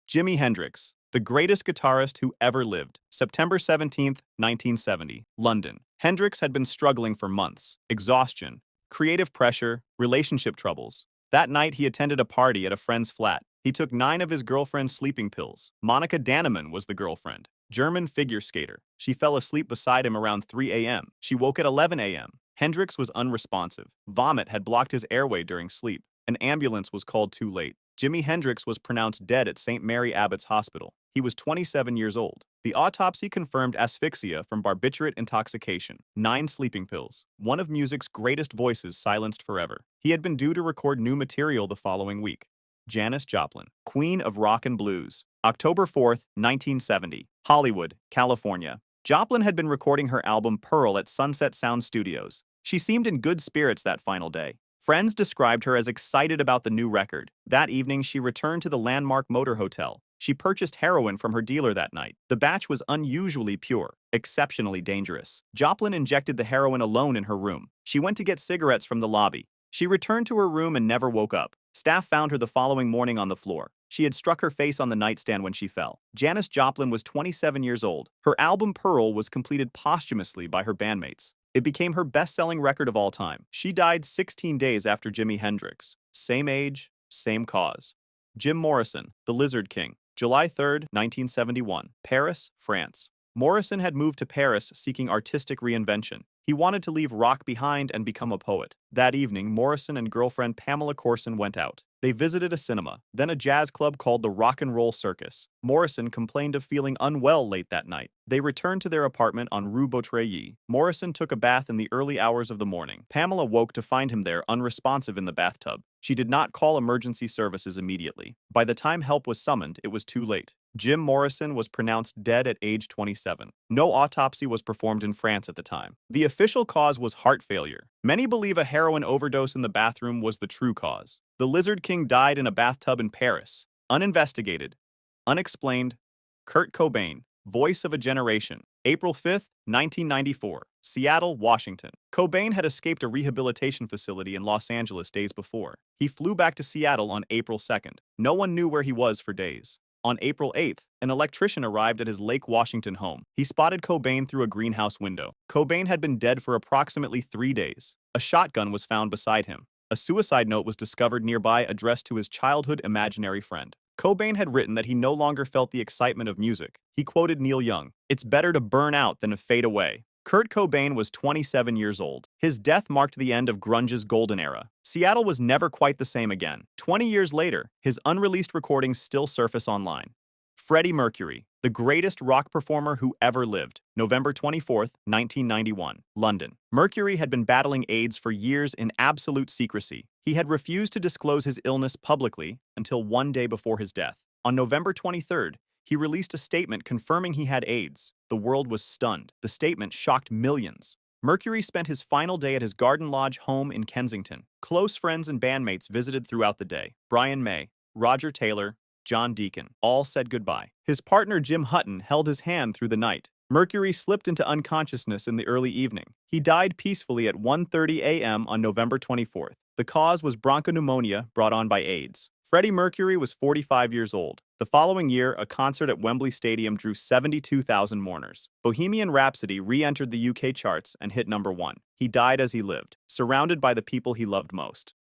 Jimi Hendrix, the greatest guitarist who ever lived. September 17th, 1970, London. Hendrix had been struggling for months. Exhaustion, creative pressure, relationship troubles. That night, he attended a party at a friend's flat. He took 9 of his girlfriend's sleeping pills. Monica Dannemann was the girlfriend. German figure skater. She fell asleep beside him around 3 a.m. She woke at 11 a.m. Hendrix was unresponsive. Vomit had blocked his airway during sleep. An ambulance was called too late. Jimi Hendrix was pronounced dead at St. Mary Abbott's Hospital. He was 27 years old. The autopsy confirmed asphyxia from barbiturate intoxication, 9 sleeping pills. One of music's greatest voices silenced forever. He had been due to record new material the following week. Janis Joplin, Queen of Rock and Blues. October 4th, 1970, Hollywood, California. Joplin had been recording her album Pearl at Sunset Sound Studios. She seemed in good spirits that final day. Friends described her as excited about the new record. That evening, she returned to the Landmark Motor Hotel. She purchased heroin from her dealer that night. The batch was unusually pure, exceptionally dangerous. Joplin injected the heroin alone in her room. She went to get cigarettes from the lobby. She returned to her room and never woke up. Staff found her the following morning on the floor. She had struck her face on the nightstand when she fell. Janis Joplin was 27 years old. Her album Pearl was completed posthumously by her bandmates. It became her best-selling record of all time. She died 16 days after Jimi Hendrix. Same age, same cause. Jim Morrison, the Lizard King. July 3, 1971, Paris, France. Morrison had moved to Paris seeking artistic reinvention. He wanted to leave rock behind and become a poet. That evening, Morrison and girlfriend Pamela Corson went out. They visited a cinema, then a jazz club called the Rock and Roll Circus. Morrison complained of feeling unwell late that night. They returned to their apartment on Rue Beautreillis. Morrison took a bath in the early hours of the morning. Pamela woke to find him there unresponsive in the bathtub. She did not call emergency services immediately. By the time help was summoned, it was too late. Jim Morrison was pronounced dead at age 27. No autopsy was performed in France at the time. The official cause was heart failure. Many believe a heroin overdose in the bathroom was the true cause. The Lizard King died in a bathtub in Paris. Uninvestigated. Unexplained. Kurt Cobain, voice of a generation. April 5, 1994, Seattle, Washington. Cobain had escaped a rehabilitation facility in Los Angeles days before. He flew back to Seattle on April 2nd. No one knew where he was for days. On April 8th, an electrician arrived at his Lake Washington home. He spotted Cobain through a greenhouse window. Cobain had been dead for approximately 3 days. A shotgun was found beside him. A suicide note was discovered nearby addressed to his childhood imaginary friend. Cobain had written that he no longer felt the excitement of music. He quoted Neil Young, "It's better to burn out than to fade away." Kurt Cobain was 27 years old. His death marked the end of grunge's golden era. Seattle was never quite the same again. 20 years later, his unreleased recordings still surface online. Freddie Mercury, the greatest rock performer who ever lived. November 24th, 1991, London. Mercury had been battling AIDS for years in absolute secrecy. He had refused to disclose his illness publicly until one day before his death. On November 23rd, he released a statement confirming he had AIDS. The world was stunned. The statement shocked millions. Mercury spent his final day at his Garden Lodge home in Kensington. Close friends and bandmates visited throughout the day. Brian May, Roger Taylor, John Deacon all said goodbye. His partner Jim Hutton held his hand through the night. Mercury slipped into unconsciousness in the early evening. He died peacefully at 1:30 a.m. on November 24th. The cause was bronchopneumonia brought on by AIDS. Freddie Mercury was 45 years old. The following year, a concert at Wembley Stadium drew 72,000 mourners. Bohemian Rhapsody re-entered the UK charts and hit #1. He died as he lived, surrounded by the people he loved most.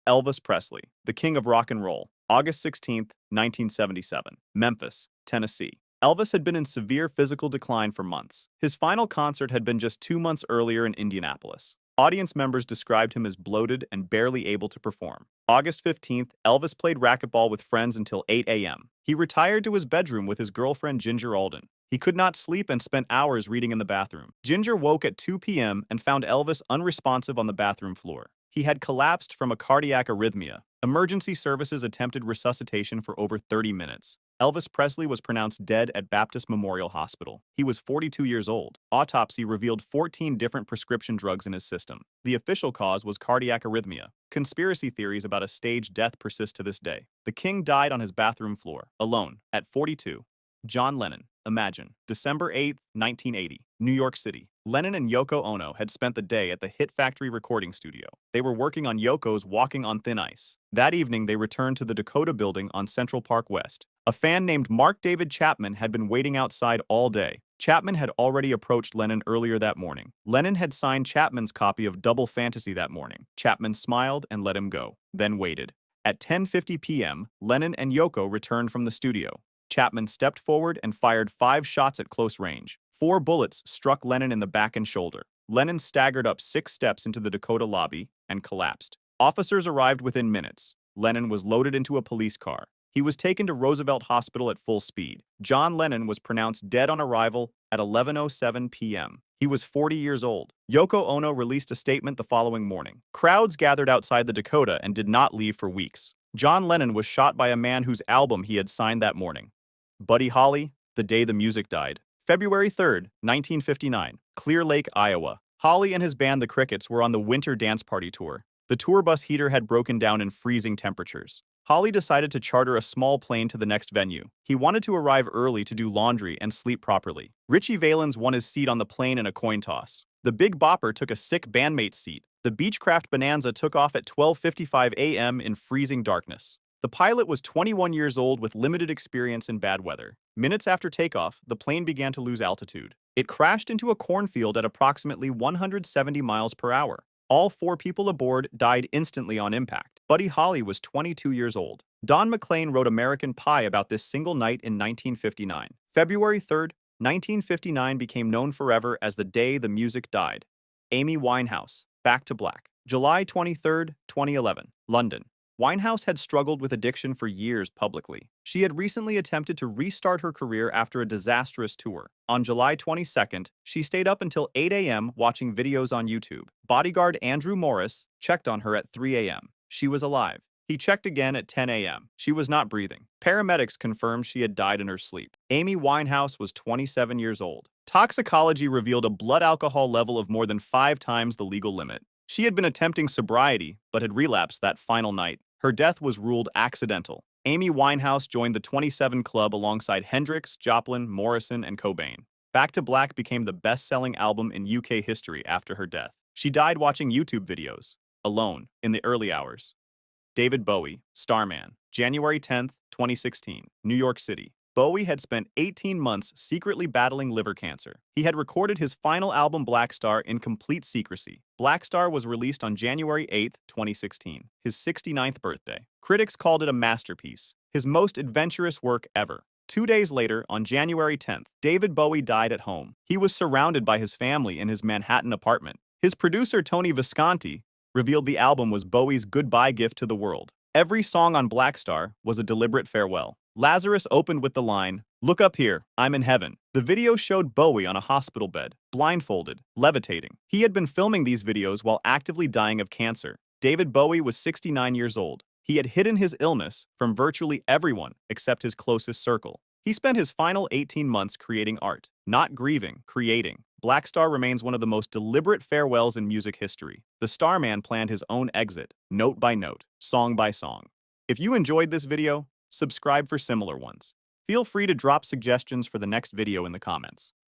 Elvis Presley, the king of rock and roll. August 16th, 1977, Memphis, Tennessee. Elvis had been in severe physical decline for months. His final concert had been just 2 months earlier in Indianapolis. Audience members described him as bloated and barely able to perform. August 15th, Elvis played racquetball with friends until 8 a.m. He retired to his bedroom with his girlfriend Ginger Alden. He could not sleep and spent hours reading in the bathroom. Ginger woke at 2 p.m. and found Elvis unresponsive on the bathroom floor. He had collapsed from a cardiac arrhythmia. Emergency services attempted resuscitation for over 30 minutes. Elvis Presley was pronounced dead at Baptist Memorial Hospital. He was 42 years old. Autopsy revealed 14 different prescription drugs in his system. The official cause was cardiac arrhythmia. Conspiracy theories about a staged death persist to this day. The king died on his bathroom floor, alone, at 42. John Lennon, Imagine, December 8, 1980, New York City. Lennon and Yoko Ono had spent the day at the Hit Factory recording studio. They were working on Yoko's Walking on Thin Ice. That evening, they returned to the Dakota Building on Central Park West. A fan named Mark David Chapman had been waiting outside all day. Chapman had already approached Lennon earlier that morning. Lennon had signed Chapman's copy of Double Fantasy that morning. Chapman smiled and let him go, then waited. At 10:50 p.m., Lennon and Yoko returned from the studio. Chapman stepped forward and fired 5 shots at close range. 4 bullets struck Lennon in the back and shoulder. Lennon staggered up 6 steps into the Dakota lobby and collapsed. Officers arrived within minutes. Lennon was loaded into a police car. He was taken to Roosevelt Hospital at full speed. John Lennon was pronounced dead on arrival at 11:07 p.m. He was 40 years old. Yoko Ono released a statement the following morning. Crowds gathered outside the Dakota and did not leave for weeks. John Lennon was shot by a man whose album he had signed that morning. Buddy Holly, The Day the Music Died. February 3, 1959, Clear Lake, Iowa. Holly and his band The Crickets were on the Winter Dance Party tour. The tour bus heater had broken down in freezing temperatures. Holly decided to charter a small plane to the next venue. He wanted to arrive early to do laundry and sleep properly. Richie Valens won his seat on the plane in a coin toss. The Big Bopper took a sick bandmate's seat. The Beechcraft Bonanza took off at 12:55 a.m. in freezing darkness. The pilot was 21 years old with limited experience in bad weather. Minutes after takeoff, the plane began to lose altitude. It crashed into a cornfield at approximately 170 miles per hour. All 4 people aboard died instantly on impact. Buddy Holly was 22 years old. Don McLean wrote American Pie about this single night in 1959. February 3, 1959 became known forever as the day the music died. Amy Winehouse, Back to Black. July 23, 2011, London. Winehouse had struggled with addiction for years publicly. She had recently attempted to restart her career after a disastrous tour. On July 22nd, she stayed up until 8 a.m. watching videos on YouTube. Bodyguard Andrew Morris checked on her at 3 a.m. She was alive. He checked again at 10 a.m. She was not breathing. Paramedics confirmed she had died in her sleep. Amy Winehouse was 27 years old. Toxicology revealed a blood alcohol level of more than 5 times the legal limit. She had been attempting sobriety, but had relapsed that final night. Her death was ruled accidental. Amy Winehouse joined the 27 Club alongside Hendrix, Joplin, Morrison, and Cobain. Back to Black became the best-selling album in UK history after her death. She died watching YouTube videos, alone, in the early hours. David Bowie, Starman, January 10, 2016, New York City. Bowie had spent 18 months secretly battling liver cancer. He had recorded his final album Black Star in complete secrecy. Black Star was released on January 8, 2016, his 69th birthday. Critics called it a masterpiece, his most adventurous work ever. 2 days later, on January 10th, David Bowie died at home. He was surrounded by his family in his Manhattan apartment. His producer, Tony Visconti, revealed the album was Bowie's goodbye gift to the world. Every song on Black Star was a deliberate farewell. Lazarus opened with the line, "Look up here, I'm in heaven." The video showed Bowie on a hospital bed, blindfolded, levitating. He had been filming these videos while actively dying of cancer. David Bowie was 69 years old. He had hidden his illness from virtually everyone except his closest circle. He spent his final 18 months creating art, not grieving, creating. Black Star remains one of the most deliberate farewells in music history. The Starman planned his own exit, note by note, song by song. If you enjoyed this video, subscribe for similar ones. Feel free to drop suggestions for the next video in the comments.